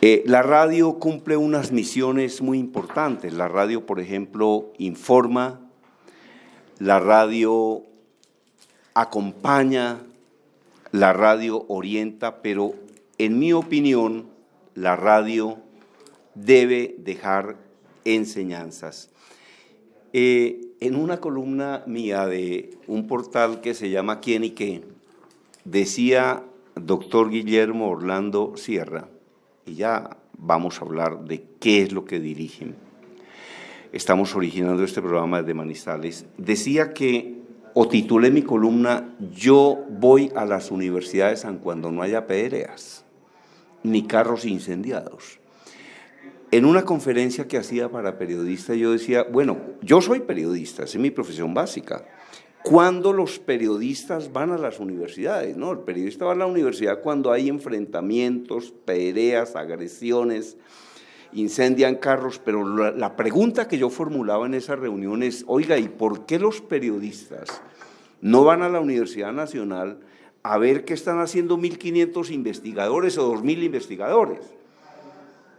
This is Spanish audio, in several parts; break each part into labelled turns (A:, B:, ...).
A: La radio cumple unas misiones muy importantes. La radio, por ejemplo, informa, la radio acompaña, la radio orienta, pero en mi opinión, la radio debe dejar enseñanzas. En una columna mía de un portal que se llama ¿Quién y qué?, decía doctor Guillermo Orlando Sierra, y ya vamos a hablar de qué es lo que dirigen. Estamos originando este programa desde Manizales. Decía que, o titulé mi columna, yo voy a las universidades aun cuando no haya pedreas, ni carros incendiados. En una conferencia que hacía para periodistas yo decía, bueno, yo soy periodista, esa es mi profesión básica. ¿Cuándo los periodistas van a las universidades? No, el periodista va a la universidad cuando hay enfrentamientos, peleas, agresiones, incendian carros, pero la pregunta que yo formulaba en esa reunión es, oiga, ¿y por qué los periodistas no van a la Universidad Nacional a ver qué están haciendo 1.500 investigadores o 2.000 investigadores?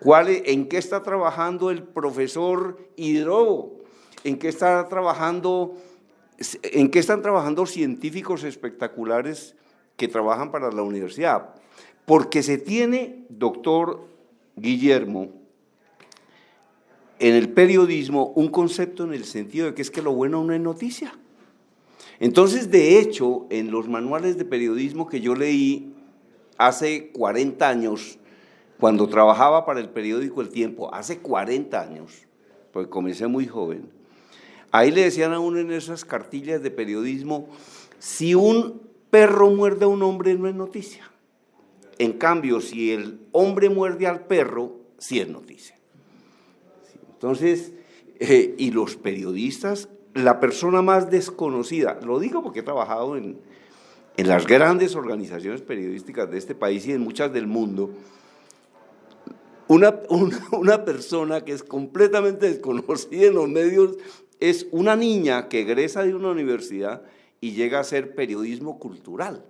A: ¿En qué está trabajando el profesor Hidrobo? ¿En qué están trabajando científicos espectaculares que trabajan para la universidad? Porque se tiene, doctor Guillermo, en el periodismo un concepto en el sentido de que es que lo bueno no es noticia. Entonces, de hecho, en los manuales de periodismo que yo leí hace 40 años, cuando trabajaba para el periódico El Tiempo, hace 40 años, pues comencé muy joven, ahí le decían a uno en esas cartillas de periodismo, si un perro muerde a un hombre no es noticia. En cambio, si el hombre muerde al perro, sí es noticia. Entonces, y los periodistas, la persona más desconocida, lo digo porque he trabajado en las grandes organizaciones periodísticas de este país y en muchas del mundo, una persona que es completamente desconocida en los medios es una niña que egresa de una universidad y llega a hacer periodismo cultural,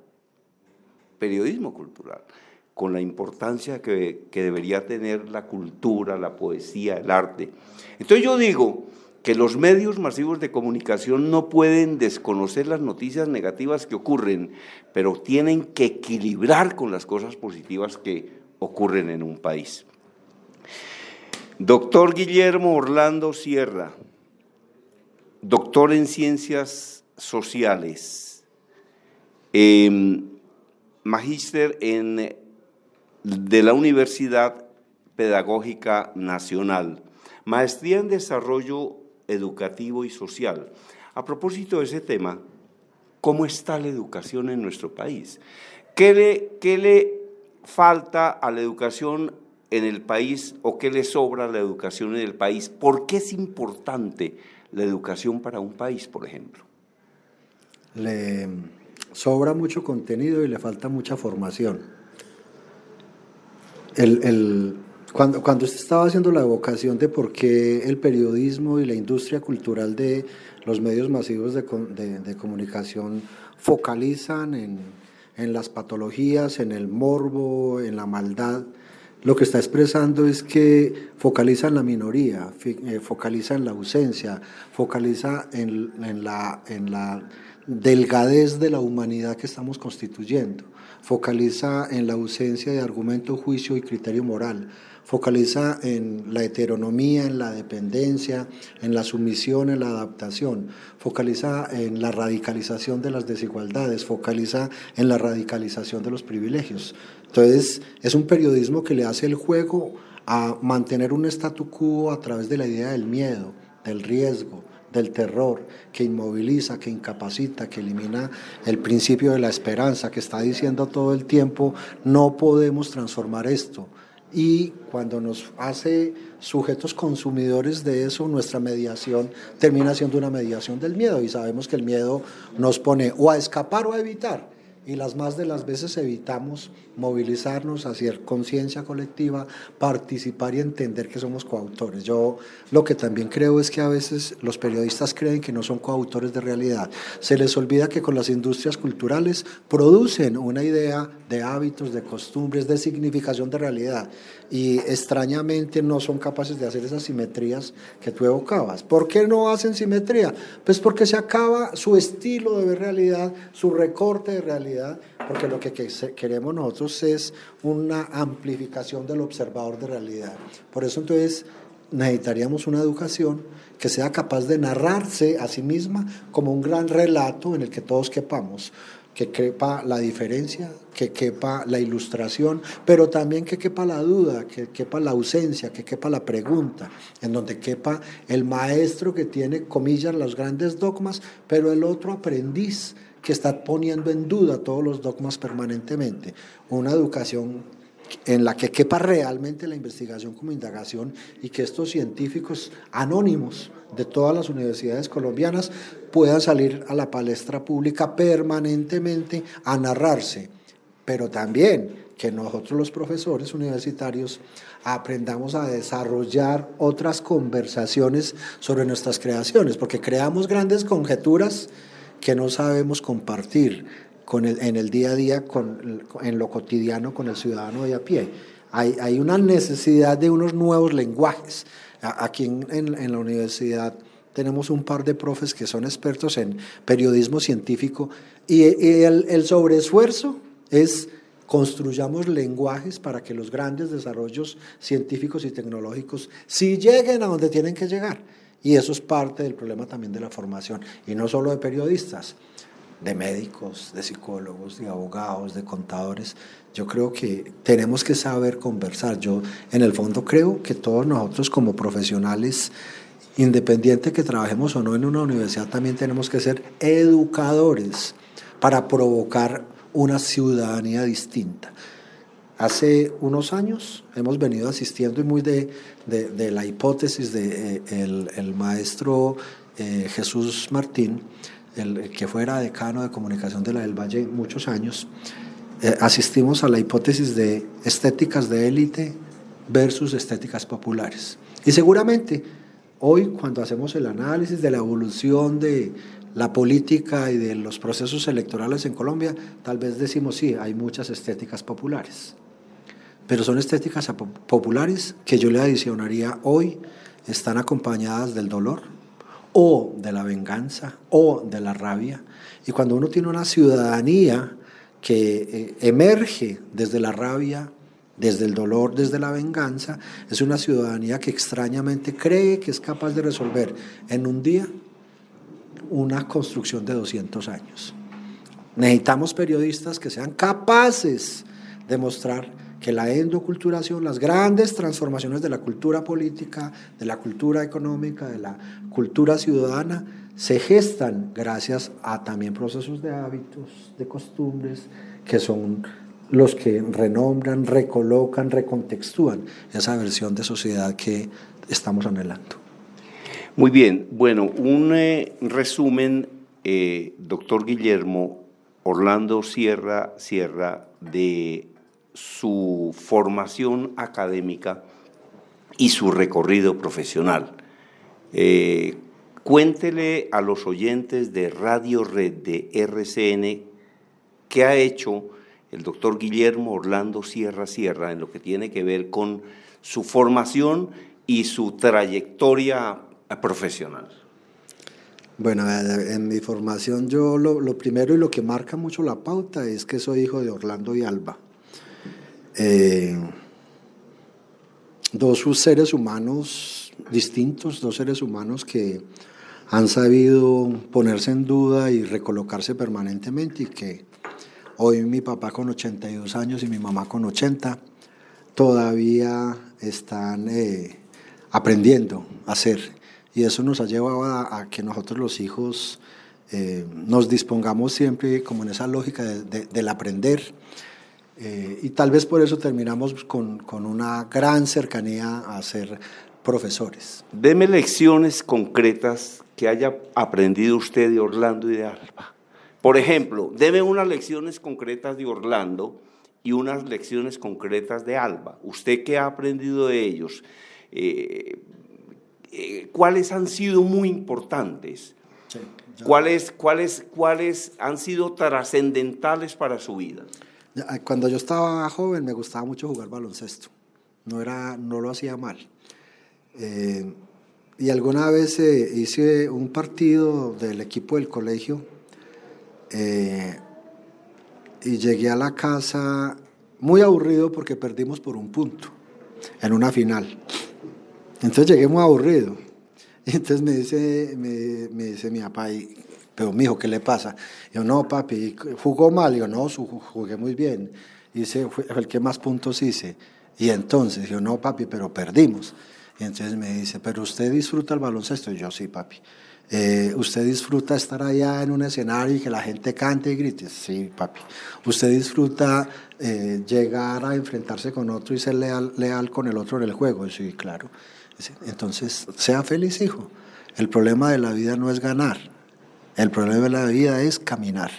A: con la importancia que debería tener la cultura, la poesía, el arte. Entonces yo digo que los medios masivos de comunicación no pueden desconocer las noticias negativas que ocurren, pero tienen que equilibrar con las cosas positivas que ocurren en un país. Doctor Guillermo Orlando Sierra, doctor en Ciencias Sociales, magíster de la Universidad Pedagógica Nacional, maestría en Desarrollo Educativo y Social. A propósito de ese tema, ¿cómo está la educación en nuestro país? ¿Qué le falta a la educación en el país o qué le sobra a la educación en el país? ¿Por qué es importante la educación para un país, por ejemplo?
B: Le sobra mucho contenido y le falta mucha formación. Cuando usted estaba haciendo la evocación de por qué el periodismo y la industria cultural de los medios masivos de comunicación focalizan en las patologías, en el morbo, en la maldad, lo que está expresando es que focaliza en la minoría, focaliza en la ausencia, focaliza en la delgadez de la humanidad que estamos constituyendo, focaliza en la ausencia de argumento, juicio y criterio moral, focaliza en la heteronomía, en la dependencia, en la sumisión, en la adaptación, focaliza en la radicalización de las desigualdades, focaliza en la radicalización de los privilegios. Entonces, es un periodismo que le hace el juego a mantener un statu quo a través de la idea del miedo, del riesgo, del terror, que inmoviliza, que incapacita, que elimina el principio de la esperanza, que está diciendo todo el tiempo, no podemos transformar esto. Y cuando nos hace sujetos consumidores de eso, nuestra mediación termina siendo una mediación del miedo, y sabemos que el miedo nos pone o a escapar o a evitar. y las más de las veces evitamos movilizarnos, hacer conciencia colectiva, participar y entender que somos coautores. Yo lo que también creo es que a veces los periodistas creen que no son coautores de realidad. Se les olvida que con las industrias culturales producen una idea de hábitos, de costumbres, de significación de realidad, y extrañamente no son capaces de hacer esas simetrías que tú evocabas. ¿Por qué no hacen simetría? Pues porque se acaba su estilo de ver realidad, su recorte de realidad, porque lo que queremos nosotros es una amplificación del observador de realidad. Por eso entonces necesitaríamos una educación que sea capaz de narrarse a sí misma como un gran relato en el que todos quepamos, que quepa la diferencia, que quepa la ilustración, pero también que quepa la duda, que quepa la ausencia, que quepa la pregunta, en donde quepa el maestro que tiene, comillas, los grandes dogmas, pero el otro aprendiz que está poniendo en duda todos los dogmas permanentemente. Una educación en la que quepa realmente la investigación como indagación y que estos científicos anónimos de todas las universidades colombianas puedan salir a la palestra pública permanentemente a narrarse, pero también que nosotros los profesores universitarios aprendamos a desarrollar otras conversaciones sobre nuestras creaciones, porque creamos grandes conjeturas que no sabemos compartir en el día a día, en lo cotidiano con el ciudadano de a pie. Hay una necesidad de unos nuevos lenguajes. Aquí en la universidad tenemos un par de profes que son expertos en periodismo científico y el sobreesfuerzo es construyamos lenguajes para que los grandes desarrollos científicos y tecnológicos sí lleguen a donde tienen que llegar. Y eso es parte del problema también de la formación, y no solo de periodistas, de médicos, de psicólogos, de abogados, de contadores. Yo creo que tenemos que saber conversar. Yo en el fondo creo que todos nosotros como profesionales, independiente que trabajemos o no en una universidad, también tenemos que ser educadores para provocar una ciudadanía distinta. Hace unos años hemos venido asistiendo y muy de la hipótesis del maestro Jesús Martín, el que fuera decano de comunicación de la del Valle muchos años, asistimos a la hipótesis de estéticas de élite versus estéticas populares. Y seguramente hoy, cuando hacemos el análisis de la evolución de la política y de los procesos electorales en Colombia, tal vez decimos sí, hay muchas estéticas populares, pero son estéticas populares que yo le adicionaría hoy, están acompañadas del dolor, o de la venganza, o de la rabia. Y cuando uno tiene una ciudadanía que emerge desde la rabia, desde el dolor, desde la venganza, es una ciudadanía que extrañamente cree que es capaz de resolver en un día una construcción de 200 años. Necesitamos periodistas que sean capaces de mostrar que la endoculturación, las grandes transformaciones de la cultura política, de la cultura económica, de la cultura ciudadana, se gestan gracias a también procesos de hábitos, de costumbres, que son los que renombran, recolocan, recontextúan esa versión de sociedad que estamos anhelando.
A: Muy bien, bueno, un resumen, doctor Guillermo Orlando Sierra, de su formación académica y su recorrido profesional. Cuéntele a los oyentes de Radio Red de RCN qué ha hecho el doctor Guillermo Orlando Sierra en lo que tiene que ver con su formación y su trayectoria profesional.
B: Bueno, en mi formación yo lo primero y lo que marca mucho la pauta es que soy hijo de Orlando y Alba. Dos seres humanos distintos, dos seres humanos que han sabido ponerse en duda y recolocarse permanentemente, y que hoy mi papá con 82 años y mi mamá con 80 todavía están aprendiendo a hacer, y eso nos ha llevado a que nosotros los hijos nos dispongamos siempre como en esa lógica del aprender. Y tal vez por eso terminamos con una gran cercanía a ser profesores.
A: Deme lecciones concretas que haya aprendido usted de Orlando y de Alba. Por ejemplo, deme unas lecciones concretas de Orlando y unas lecciones concretas de Alba. ¿Usted qué ha aprendido de ellos? ¿Cuáles han sido muy importantes?
B: Sí,
A: ¿Cuáles han sido trascendentales para su vida?
B: Cuando yo estaba joven me gustaba mucho jugar baloncesto, no lo hacía mal. Y alguna vez hice un partido del equipo del colegio y llegué a la casa muy aburrido porque perdimos por un punto en una final. Entonces llegué muy aburrido. Y entonces me dice mi papá, pero mijo, ¿qué le pasa? Yo, no, papi, ¿jugó mal? Yo, no, jugué muy bien. Fue el que más puntos hice. Y entonces, yo, no, papi, pero perdimos. Y entonces me dice, ¿pero usted disfruta el baloncesto? Y yo, sí, papi. ¿Usted disfruta estar allá en un escenario y que la gente cante y grite? Sí, papi. ¿Usted disfruta llegar a enfrentarse con otro y ser leal con el otro en el juego? Sí, claro. Entonces, sea feliz, hijo. El problema de la vida no es ganar. El problema de la vida es caminar.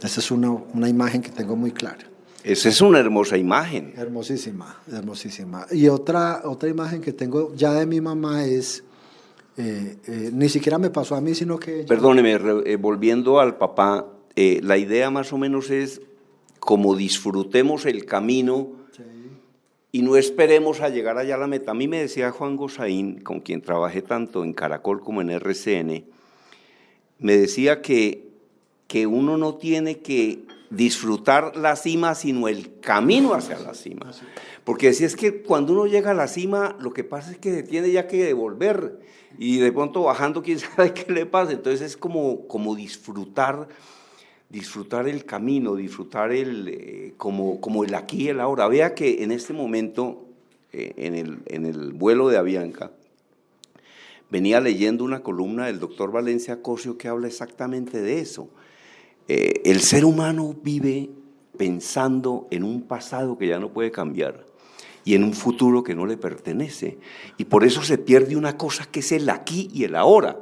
B: Esa es una imagen que tengo muy clara.
A: Esa es una hermosa imagen.
B: Hermosísima, hermosísima. Y otra imagen que tengo ya de mi mamá es, ni siquiera me pasó a mí, sino que ella...
A: Perdóneme, volviendo al papá, la idea más o menos es como disfrutemos el camino, sí, y no esperemos a llegar allá a la meta. A mí me decía Juan Gosaín, con quien trabajé tanto en Caracol como en RCN, me decía que uno no tiene que disfrutar la cima, sino el camino hacia la cima. Porque decía, es que cuando uno llega a la cima, lo que pasa es que tiene ya que devolver, y de pronto bajando, quién sabe qué le pasa. Entonces es como disfrutar el camino, disfrutar como el aquí y el ahora. Vea que en este momento, en el vuelo de Avianca, venía leyendo una columna del doctor Valencia Cosio que habla exactamente de eso. El ser humano vive pensando en un pasado que ya no puede cambiar y en un futuro que no le pertenece. Y por eso se pierde una cosa que es el aquí y el ahora,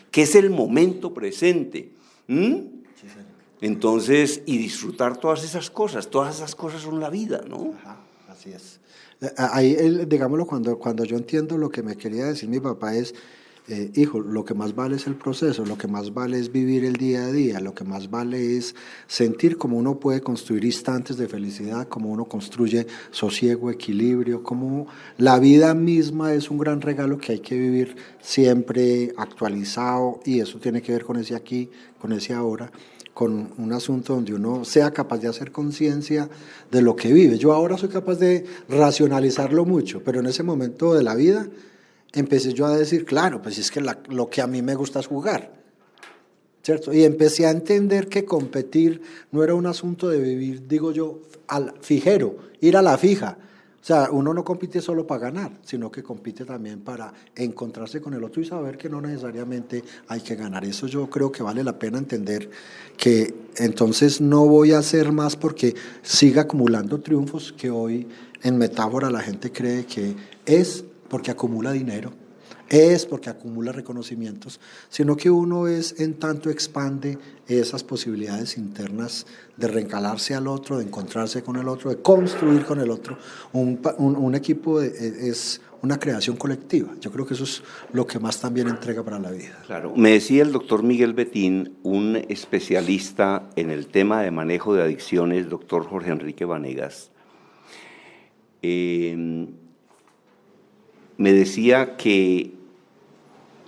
A: que es el momento presente. Entonces, y disfrutar todas esas cosas son la vida, ¿no?
B: Ajá, así es. Ahí, digámoslo, cuando yo entiendo lo que me quería decir mi papá es, hijo, lo que más vale es el proceso, lo que más vale es vivir el día a día, lo que más vale es sentir cómo uno puede construir instantes de felicidad, cómo uno construye sosiego, equilibrio, cómo la vida misma es un gran regalo que hay que vivir siempre actualizado, y eso tiene que ver con ese aquí, con ese ahora, con un asunto donde uno sea capaz de hacer conciencia de lo que vive. Yo ahora soy capaz de racionalizarlo mucho, pero en ese momento de la vida empecé yo a decir, claro, pues es que lo que a mí me gusta es jugar, ¿cierto? Y empecé a entender que competir no era un asunto de vivir, digo yo, al fijero, ir a la fija. O sea, uno no compite solo para ganar, sino que compite también para encontrarse con el otro y saber que no necesariamente hay que ganar. Eso yo creo que vale la pena entender, que entonces no voy a hacer más porque siga acumulando triunfos, que hoy en metáfora la gente cree que es porque acumula dinero, es porque acumula reconocimientos, sino que uno es en tanto expande esas posibilidades internas de reencalarse al otro, de encontrarse con el otro, de construir con el otro. Un equipo es una creación colectiva. Yo creo que eso es lo que más también entrega para la vida.
A: Claro, me decía el doctor Miguel Betín, un especialista en el tema de manejo de adicciones, doctor Jorge Enrique Vanegas, me decía que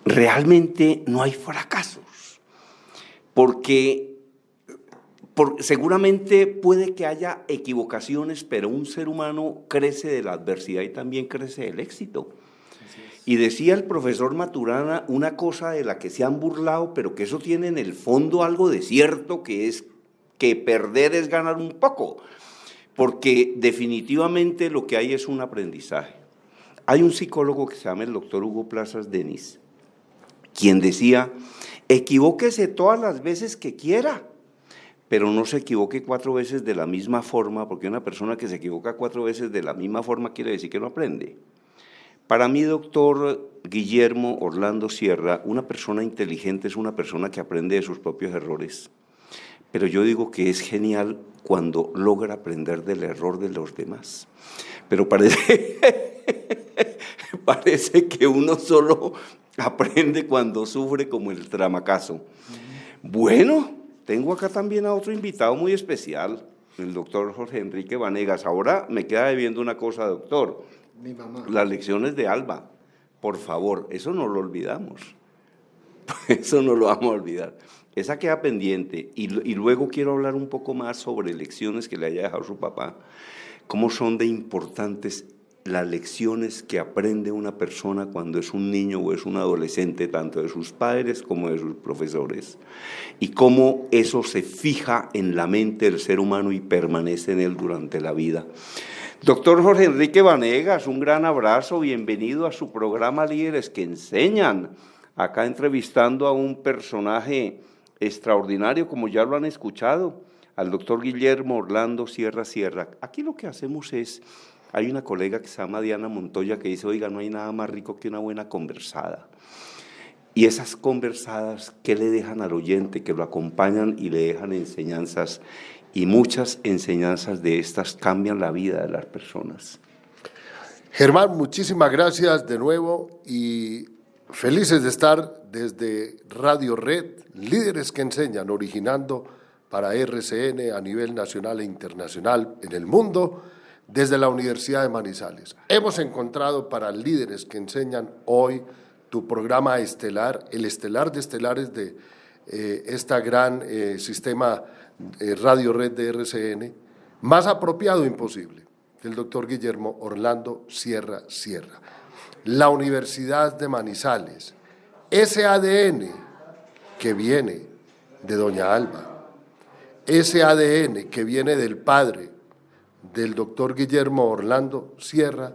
A: realmente no hay fracasos, porque seguramente puede que haya equivocaciones, pero un ser humano crece de la adversidad y también crece del éxito. Y decía el profesor Maturana una cosa de la que se han burlado, pero que eso tiene en el fondo algo de cierto, que es que perder es ganar un poco, porque definitivamente lo que hay es un aprendizaje. Hay un psicólogo que se llama el doctor Hugo Plazas Denis, quien decía, equivóquese todas las veces que quiera, pero no se equivoque 4 veces de la misma forma, porque una persona que se equivoca 4 veces de la misma forma quiere decir que no aprende. Para mí, doctor Guillermo Orlando Sierra, una persona inteligente es una persona que aprende de sus propios errores. pero yo digo que es genial cuando logra aprender del error de los demás. Pero parece que uno solo aprende cuando sufre como el tramacazo. Bueno, tengo acá también a otro invitado muy especial, el doctor Jorge Enrique Vanegas. Ahora me queda debiendo una cosa, doctor.
B: Mi mamá.
A: Las lecciones de Alba, por favor, eso no lo olvidamos. Eso no lo vamos a olvidar. Esa queda pendiente. Y luego quiero hablar un poco más sobre lecciones que le haya dejado su papá. Cómo son de importantes las lecciones que aprende una persona cuando es un niño o es un adolescente, tanto de sus padres como de sus profesores. Y cómo eso se fija en la mente del ser humano y permanece en él durante la vida. Doctor Jorge Enrique Vanegas, un gran abrazo, bienvenido a su programa Líderes que Enseñan. Acá entrevistando a un personaje extraordinario, como ya lo han escuchado, al doctor Guillermo Orlando Sierra Sierra. Aquí lo que hacemos es, hay una colega que se llama Diana Montoya que dice, oiga, no hay nada más rico que una buena conversada. Y esas conversadas, ¿qué le dejan al oyente? Que lo acompañan y le dejan enseñanzas, y muchas enseñanzas de estas cambian la vida de las personas.
C: Germán, muchísimas gracias de nuevo y felices de estar desde Radio Red, Líderes que Enseñan, originando para RCN a nivel nacional e internacional en el mundo, desde la Universidad de Manizales. Hemos encontrado para Líderes que Enseñan hoy tu programa estelar, el estelar de estelares de esta gran sistema Radio Red de RCN, más apropiado imposible, el doctor Guillermo Orlando Sierra Sierra. La Universidad de Manizales, ese ADN que viene de doña Alba, ese ADN que viene del padre del doctor Guillermo Orlando Sierra,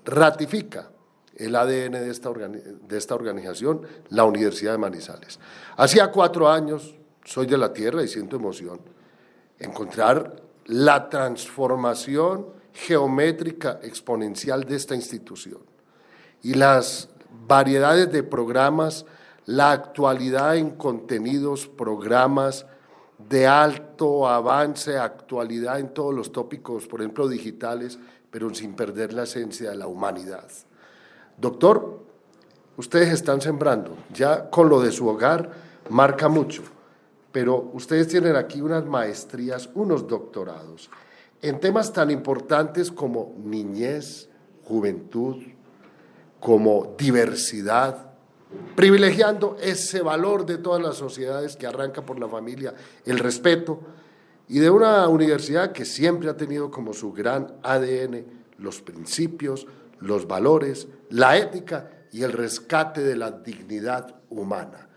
C: ratifica el ADN de esta organización, la Universidad de Manizales. Hacía 4 años, soy de la tierra y siento emoción, encontrar la transformación geométrica exponencial de esta institución y las variedades de programas, la actualidad en contenidos, programas de alto avance, actualidad en todos los tópicos, por ejemplo, digitales, pero sin perder la esencia de la humanidad. Doctor, ustedes están sembrando, ya con lo de su hogar marca mucho, pero ustedes tienen aquí unas maestrías, unos doctorados, en temas tan importantes como niñez, juventud, como diversidad, privilegiando ese valor de todas las sociedades que arranca por la familia, el respeto, y de una universidad que siempre ha tenido como su gran ADN los principios, los valores, la ética y el rescate de la dignidad humana.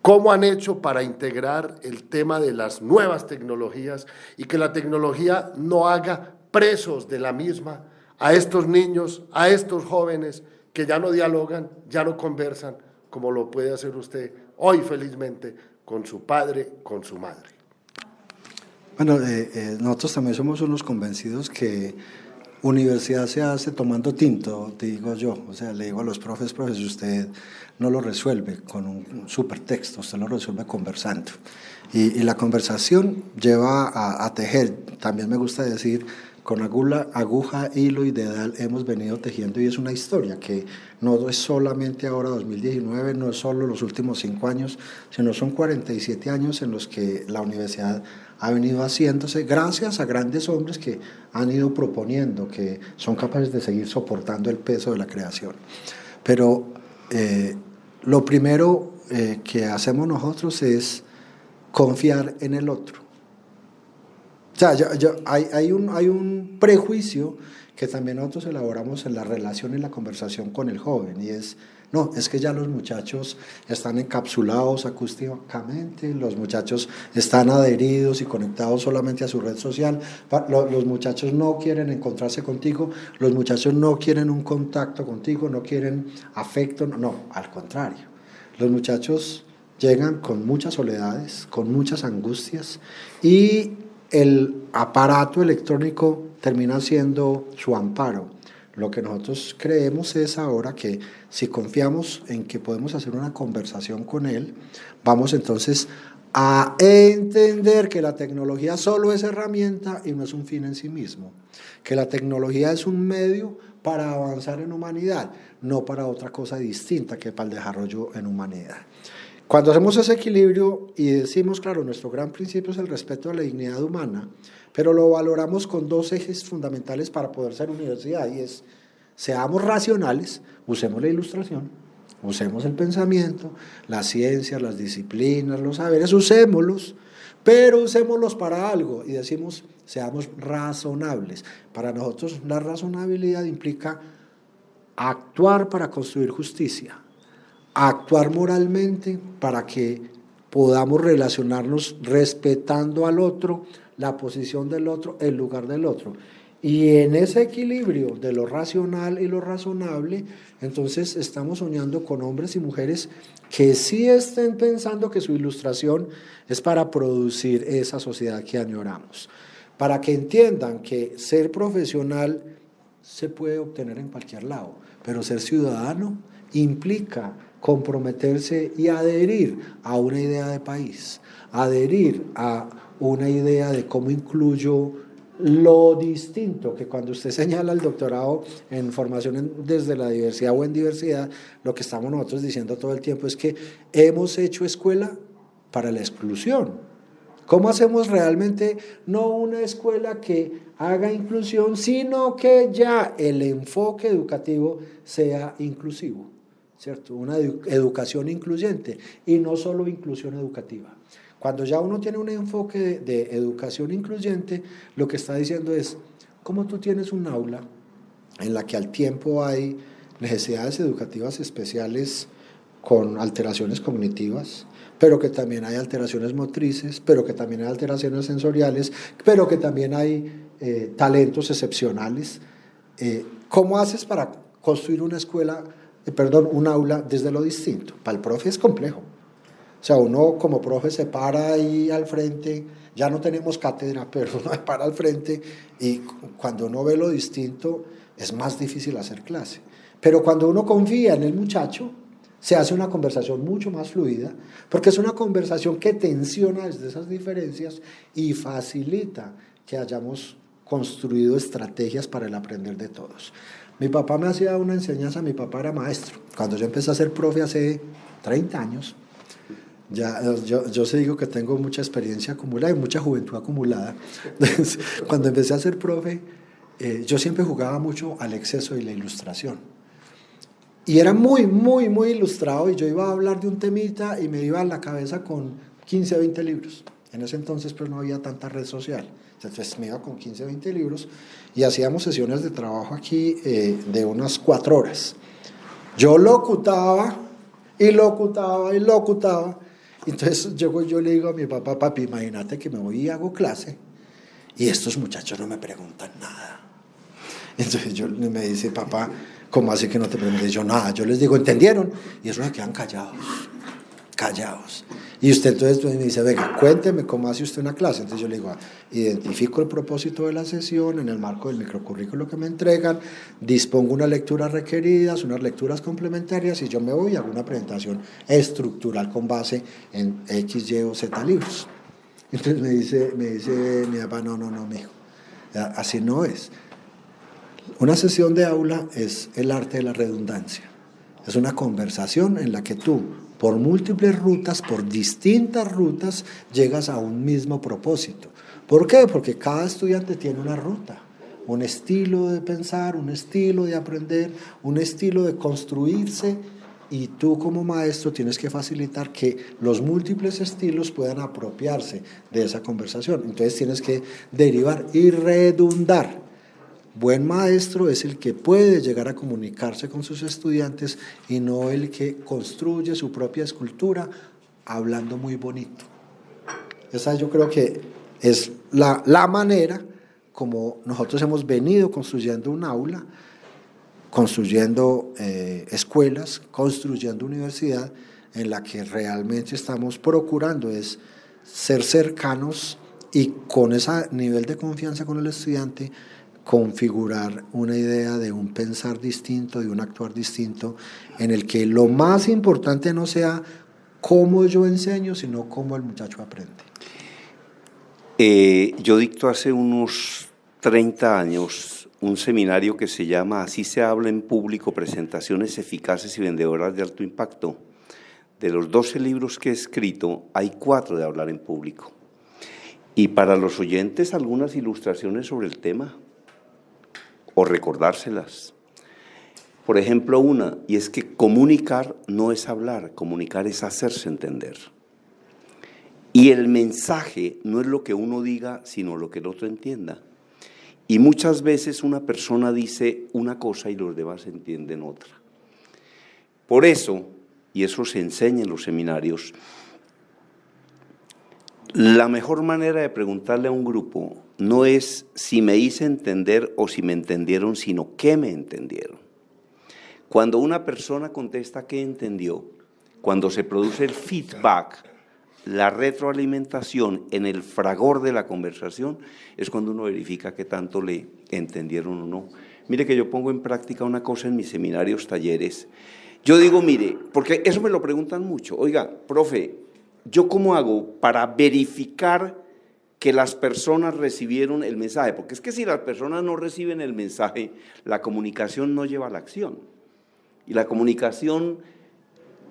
C: ¿Cómo han hecho para integrar el tema de las nuevas tecnologías y que la tecnología no haga presos de la misma a estos niños, a estos jóvenes que ya no dialogan, ya no conversan, como lo puede hacer usted hoy felizmente con su padre, con su madre?
B: Bueno, nosotros también somos unos convencidos que universidad se hace tomando tinto, digo yo. O sea, le digo a los profes, usted no lo resuelve con un supertexto, usted lo resuelve conversando. Y la conversación lleva a tejer, también me gusta decir, con aguja, hilo y dedal hemos venido tejiendo, y es una historia que no es solamente ahora 2019, no es solo los últimos 5 años, sino son 47 años en los que la universidad ha venido haciéndose gracias a grandes hombres que han ido proponiendo, que son capaces de seguir soportando el peso de la creación. Pero lo primero que hacemos nosotros es confiar en el otro. O sea, hay un prejuicio que también nosotros elaboramos en la relación y la conversación con el joven, y es que ya los muchachos están encapsulados acústicamente, los muchachos están adheridos y conectados solamente a su red social, los muchachos no quieren encontrarse contigo, los muchachos no quieren un contacto contigo, no quieren afecto, no, al contrario, los muchachos llegan con muchas soledades, con muchas angustias, y el aparato electrónico termina siendo su amparo. Lo que nosotros creemos es ahora que si confiamos en que podemos hacer una conversación con él, vamos entonces a entender que la tecnología solo es herramienta y no es un fin en sí mismo, que la tecnología es un medio para avanzar en humanidad, no para otra cosa distinta que para el desarrollo en humanidad. Cuando hacemos ese equilibrio y decimos, claro, nuestro gran principio es el respeto a la dignidad humana, pero lo valoramos con dos ejes fundamentales para poder ser universidad, y es, seamos racionales, usemos la ilustración, usemos el pensamiento, las ciencias, las disciplinas, los saberes, usémoslos, pero usémoslos para algo, y decimos, seamos razonables. Para nosotros la razonabilidad implica actuar para construir justicia, actuar moralmente para que podamos relacionarnos respetando al otro, la posición del otro, el lugar del otro. Y en ese equilibrio de lo racional y lo razonable, entonces estamos soñando con hombres y mujeres que sí estén pensando que su ilustración es para producir esa sociedad que añoramos, para que entiendan que ser profesional se puede obtener en cualquier lado, pero ser ciudadano implica comprometerse y adherir a una idea de país, adherir a una idea de cómo incluyo lo distinto, que cuando usted señala el doctorado en formación desde la diversidad o en diversidad, lo que estamos nosotros diciendo todo el tiempo es que hemos hecho escuela para la exclusión. ¿Cómo hacemos realmente no una escuela que haga inclusión, sino que ya el enfoque educativo sea inclusivo, ¿cierto? Una educación incluyente y no solo inclusión educativa. Cuando ya uno tiene un enfoque de educación incluyente, lo que está diciendo es, ¿cómo tú tienes un aula en la que al tiempo hay necesidades educativas especiales con alteraciones cognitivas, pero que también hay alteraciones motrices, pero que también hay alteraciones sensoriales, pero que también hay talentos excepcionales? ¿Cómo haces para construir una escuela, un aula desde lo distinto? Para el profe es complejo. O sea, uno como profe se para ahí al frente, ya no tenemos cátedra, pero uno se para al frente y cuando uno ve lo distinto es más difícil hacer clase. Pero cuando uno confía en el muchacho, se hace una conversación mucho más fluida, porque es una conversación que tensiona desde esas diferencias y facilita que hayamos construido estrategias para el aprender de todos. Mi papá me hacía una enseñanza, mi papá era maestro. Cuando yo empecé a ser profe hace 30 años, ya, yo se digo que tengo mucha experiencia acumulada y mucha juventud acumulada. Entonces, cuando empecé a ser profe, yo siempre jugaba mucho al exceso y la ilustración. Y era muy ilustrado y yo iba a hablar de un temita y me iba a la cabeza con 15 o 20 libros. En ese entonces pues no había tanta red social. Entonces me iba con 15 o 20 libros y hacíamos sesiones de trabajo aquí de unas 4 horas. Yo locutaba y locutaba. Entonces yo le digo a mi papá, papi, imagínate que me voy y hago clase y estos muchachos no me preguntan nada. Entonces me dice, papá, ¿cómo así que no te pregunté? Yo nada, yo les digo, ¿entendieron? Y eso se quedan callados. Y usted entonces me dice, venga, cuénteme cómo hace usted una clase. Entonces yo le digo, identifico el propósito de la sesión en el marco del microcurrículo que me entregan, dispongo unas lecturas requeridas, unas lecturas complementarias y yo me voy a hago una presentación estructural con base en X, Y o Z libros. Entonces me dice mi papá, no, mijo, así no es. Una sesión de aula es el arte de la redundancia. Es una conversación en la que tú, por múltiples rutas, por distintas rutas, llegas a un mismo propósito. ¿Por qué? Porque cada estudiante tiene una ruta, un estilo de pensar, un estilo de aprender, un estilo de construirse, y tú como maestro tienes que facilitar que los múltiples estilos puedan apropiarse de esa conversación. Entonces tienes que derivar y redundar. Buen maestro es el que puede llegar a comunicarse con sus estudiantes y no el que construye su propia escultura hablando muy bonito. Esa yo creo que es la manera como nosotros hemos venido construyendo un aula, construyendo escuelas, construyendo universidad, en la que realmente estamos procurando es ser cercanos y con ese nivel de confianza con el estudiante configurar una idea de un pensar distinto, de un actuar distinto, en el que lo más importante no sea cómo yo enseño, sino cómo el muchacho aprende.
A: Yo dicto hace unos 30 años un seminario que se llama Así se habla en público, presentaciones eficaces y vendedoras de alto impacto. De los 12 libros que he escrito, hay 4 de hablar en público. Y para los oyentes, algunas ilustraciones sobre el tema, o recordárselas. Por ejemplo, una, y es que comunicar no es hablar, comunicar es hacerse entender. Y el mensaje no es lo que uno diga, sino lo que el otro entienda. Y muchas veces una persona dice una cosa y los demás entienden otra. Por eso, y eso se enseña en los seminarios, la mejor manera de preguntarle a un grupo no es si me hice entender o si me entendieron, sino qué me entendieron. Cuando una persona contesta qué entendió, cuando se produce el feedback, la retroalimentación en el fragor de la conversación, es cuando uno verifica qué tanto le entendieron o no. Mire que yo pongo en práctica una cosa en mis seminarios, talleres. Yo digo, mire, porque eso me lo preguntan mucho, oiga, profe, ¿yo cómo hago para verificar que las personas recibieron el mensaje? Porque es que si las personas no reciben el mensaje, la comunicación no lleva a la acción. Y la comunicación,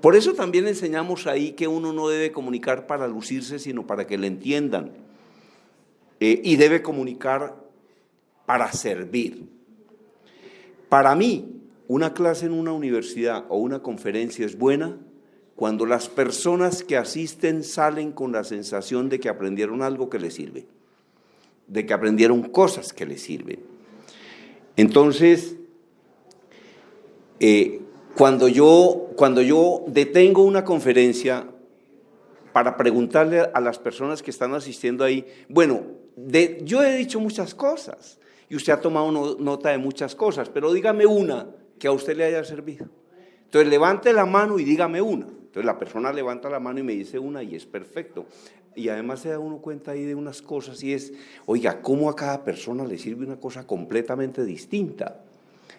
A: por eso también enseñamos ahí que uno no debe comunicar para lucirse, sino para que le entiendan. Y debe comunicar para servir. Para mí, una clase en una universidad o una conferencia es buena cuando las personas que asisten salen con la sensación de que aprendieron algo que les sirve, de que aprendieron cosas que les sirven. Entonces, cuando yo detengo una conferencia para preguntarle a las personas que están asistiendo ahí, bueno, yo he dicho muchas cosas y usted ha tomado nota de muchas cosas, pero dígame una que a usted le haya servido. Entonces levante la mano y dígame una. Entonces la persona levanta la mano y me dice una y es perfecto. Y además se da uno cuenta ahí de unas cosas y es, oiga, cómo a cada persona le sirve una cosa completamente distinta.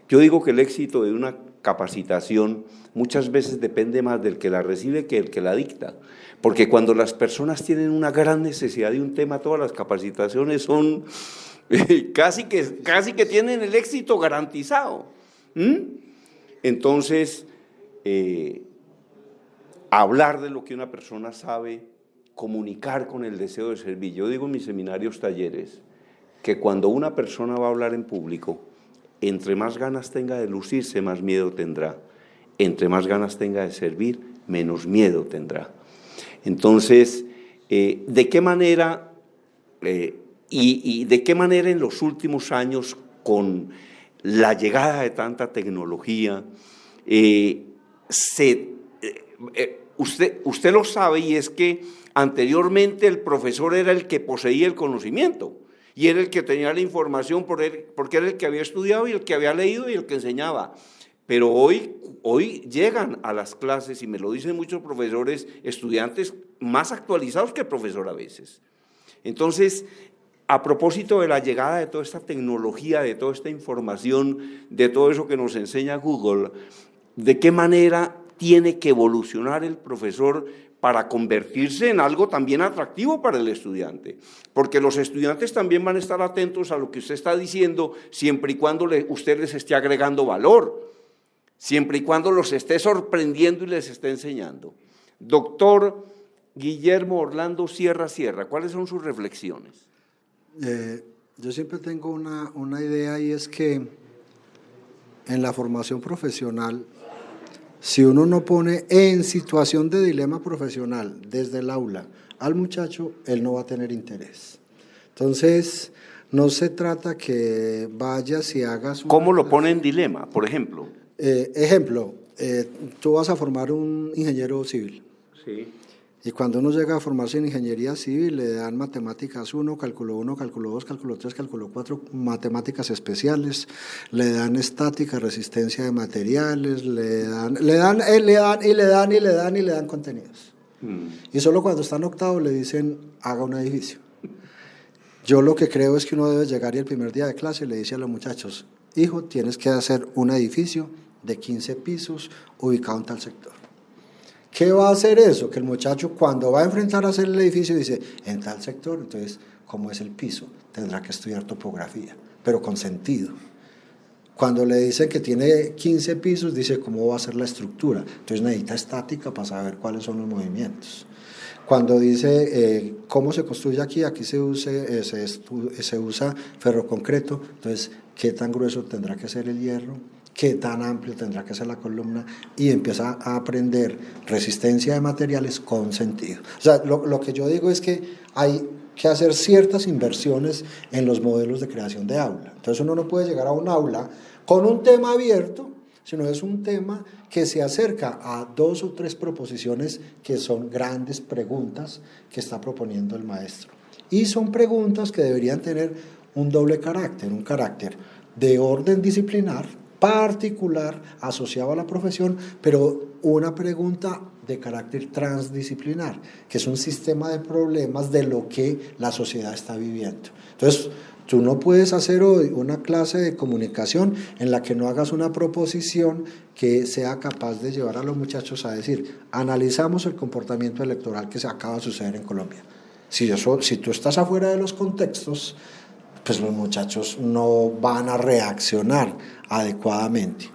A: Yo digo que el éxito de una capacitación muchas veces depende más del que la recibe que el que la dicta, porque cuando las personas tienen una gran necesidad de un tema, todas las capacitaciones son casi que tienen el éxito garantizado. Entonces, hablar de lo que una persona sabe, comunicar con el deseo de servir. Yo digo en mis seminarios, talleres, que cuando una persona va a hablar en público, entre más ganas tenga de lucirse, más miedo tendrá. Entre más ganas tenga de servir, menos miedo tendrá. Entonces, ¿de qué manera, y de qué manera en los últimos años, con la llegada de tanta tecnología, usted lo sabe, y es que anteriormente el profesor era el que poseía el conocimiento, y era el que tenía la información porque era el que había estudiado y el que había leído y el que enseñaba. Pero hoy llegan a las clases, y me lo dicen muchos profesores, estudiantes más actualizados que el profesor a veces. Entonces, a propósito de la llegada de toda esta tecnología, de toda esta información, de todo eso que nos enseña Google, ¿de qué manera tiene que evolucionar el profesor para convertirse en algo también atractivo para el estudiante? Porque los estudiantes también van a estar atentos a lo que usted está diciendo, siempre y cuando usted les esté agregando valor, siempre y cuando los esté sorprendiendo y les esté enseñando. Doctor Guillermo Orlando Sierra, ¿cuáles son sus reflexiones?
B: Yo siempre tengo una idea, y es que en la formación profesional, si uno no pone en situación de dilema profesional desde el aula al muchacho, él no va a tener interés. Entonces, no se trata que vayas y hagas…
A: ¿Cómo lo pone en dilema, por ejemplo?
B: Tú vas a formar un ingeniero civil.
A: Sí.
B: Y cuando uno llega a formarse en ingeniería civil, le dan matemáticas 1, cálculo 1, cálculo 2, cálculo 3, cálculo 4, matemáticas especiales, le dan estática, resistencia de materiales, le dan contenidos. Y solo cuando está en octavo le dicen, haga un edificio. Yo lo que creo es que uno debe llegar y el primer día de clase le dice a los muchachos, hijo, tienes que hacer un edificio de 15 pisos ubicado en tal sector. ¿Qué va a hacer eso? Que el muchacho cuando va a enfrentar a hacer el edificio dice, en tal sector, entonces, ¿cómo es el piso? Tendrá que estudiar topografía, pero con sentido. Cuando le dice que tiene 15 pisos, dice cómo va a ser la estructura. Entonces necesita estática para saber cuáles son los movimientos. Cuando dice cómo se construye aquí se usa ferroconcreto, entonces qué tan grueso tendrá que ser el hierro, qué tan amplio tendrá que ser la columna, y empieza a aprender resistencia de materiales con sentido. O sea, lo que yo digo es que hay que hacer ciertas inversiones en los modelos de creación de aula. Entonces uno no puede llegar a un aula con un tema abierto, sino es un tema que se acerca a 2 o 3 proposiciones que son grandes preguntas que está proponiendo el maestro. Y son preguntas que deberían tener un doble carácter, un carácter de orden disciplinar, particular, asociado a la profesión, pero una pregunta de carácter transdisciplinar, que es un sistema de problemas de lo que la sociedad está viviendo. Entonces, tú no puedes hacer hoy una clase de comunicación en la que no hagas una proposición que sea capaz de llevar a los muchachos a decir, analizamos el comportamiento electoral que se acaba de suceder en Colombia. Si tú estás afuera de los contextos, pues los muchachos no van a reaccionar adecuadamente.